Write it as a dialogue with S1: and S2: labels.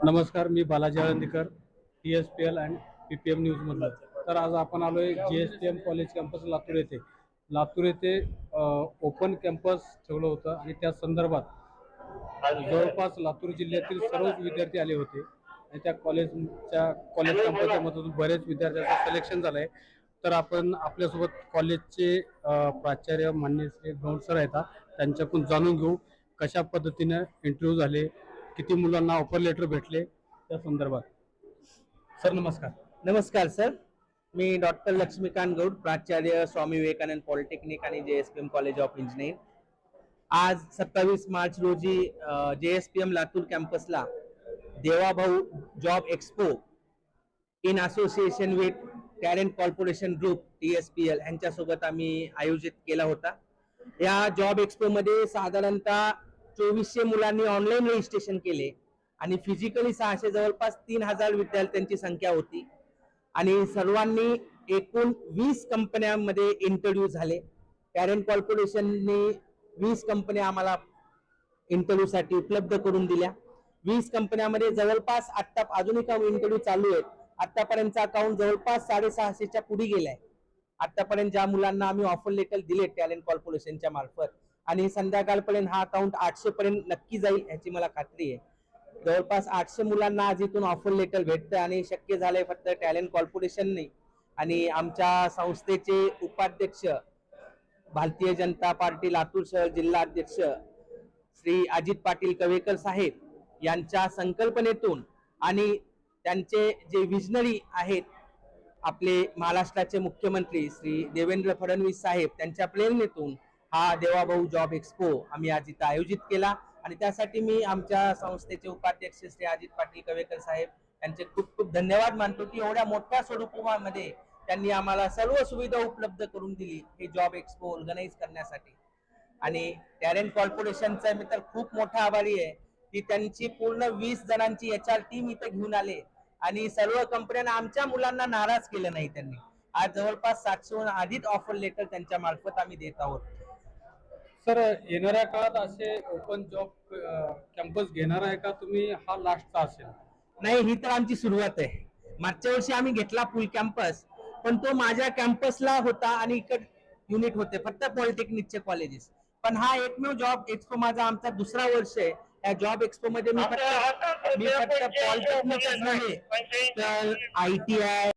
S1: नमस्कार, मी Balaji Alandikar, TSPL and PPM news मधलं. तर आज आपण आलोय GSTM कॉलेज कॅम्पस लातूर येथे. लातूर येथे ओपन कॅम्पस ठेवलं होतं आणि त्या संदर्भात जवळपास लातूर जिल्ह्यातील सर्वच विद्यार्थी आले होते आणि त्या कॉलेज कॅम्पसच्या मधून बरेच विद्यार्थ्यांचं सिलेक्शन झालंय. तर आपण आपल्यासोबत कॉलेजचे प्राचार्य मान्य श्री गौड सर आहेत, त्यांच्याकडून जाणून घेऊ कशा पद्धतीने इंटरव्ह्यू झाले, किती मुलांना ऑफर लेटर भेटले त्या संदर्भात. सर नमस्कार.
S2: नमस्कार सर, मी डॉक्टर लक्ष्मीकांत गौड, प्राचार्य स्वामी विवेकानंद पॉलिटेक्निक आणि JSPM कॉलेज ऑफ इंजिनिअरिंग. आज 27 मार्च रोजी JSPM लातूर कॅम्पसला Devabhau job expo in association with talent corporation group TSPL यांच्यासोबत आम्ही आयोजित केला होता. या जॉब एक्सपो मध्ये साधारणतः 2400 मुलांनी ऑनलाईन रजिस्ट्रेशन केले आणि फिजिकली 600, जवळपास 3000 विद्यार्थ्यांची संख्या होती आणि सर्वांनी एकूण 20 कंपन्यांमध्ये इंटरव्ह्यू झाले. टॅलेंट कॉर्पोरेशनने 20 कंपन्या आम्हाला इंटरव्ह्यू साठी उपलब्ध करून दिल्या. 20 कंपन्यांमध्ये जवळपास आता अजूनही काही इंटरव्ह्यू चालू आहेत. आतापर्यंतचा अकाउंट जवळपास 650च्या पुढे गेलाय. आतापर्यंत ज्या मुलांना आम्ही ऑफर लेटर दिले टॅलेंट कॉर्पोरेशनच्या मार्फत, आणि संध्याकाळपर्यंत हा अकाउंट 800 पर्यंत नक्की जाईल याची मला खात्री आहे. जवळपास 800 मुलांना आज इथून ऑफर लेटर भेटतं आणि शक्य झालंय फक्त टॅलेंट कॉर्पोरेशनने आणि आमच्या संस्थेचे उपाध्यक्ष, भारतीय जनता पार्टी लातूर शहर जिल्हा अध्यक्ष श्री अजित पाटील कवेकर साहेब यांच्या संकल्पनेतून आणि त्यांचे जे विजनरी आहेत आपले महाराष्ट्राचे मुख्यमंत्री श्री देवेंद्र फडणवीस साहेब, त्यांच्या प्रेरणेतून हा देवाभाऊ जॉब एक्सपो आम्ही आज इथं आयोजित केला. आणि त्यासाठी मी आमच्या संस्थेचे उपाध्यक्ष श्री अजित पाटील कवेकर साहेब यांचे खूप खूप धन्यवाद मानतो की एवढ्या मोठ्या स्वरूपामध्ये त्यांनी आम्हाला सर्व सुविधा उपलब्ध करून दिली हे जॉब एक्सपो ऑर्गनाईज करण्यासाठी. आणि टॅलेंट कॉर्पोरेशनचा मी तर खूप मोठा आभारी आहे की त्यांची पूर्ण 20 जणांची HR टीम इथं घेऊन आले आणि सर्व कंपन्यांना आमच्या मुलांना नाराज केलं नाही त्यांनी. आज जवळपास 700 अधिक ऑफर लेटर त्यांच्या मार्फत आम्ही देत आहोत.
S1: सर, येणाऱ्या काळात असे ओपन जॉब कॅम्पस घेणार आहे का तुम्ही? हा लास्टचा असेल?
S2: नाही, ही तर आमची सुरुवात आहे. मागच्या वर्षी आम्ही घेतला फुल कॅम्पस, पण तो माझ्या कॅम्पसला होता आणि इकडे युनिट होते फक्त पॉलिटेक्निकचे कॉलेजेस. पण हा एकमेव जॉब एक्सपो माझा आमचा दुसरा वर्ष आहे. या जॉब एक्सपो मध्ये मी फक्त पॉलिटेक्निकच नाही तर ITI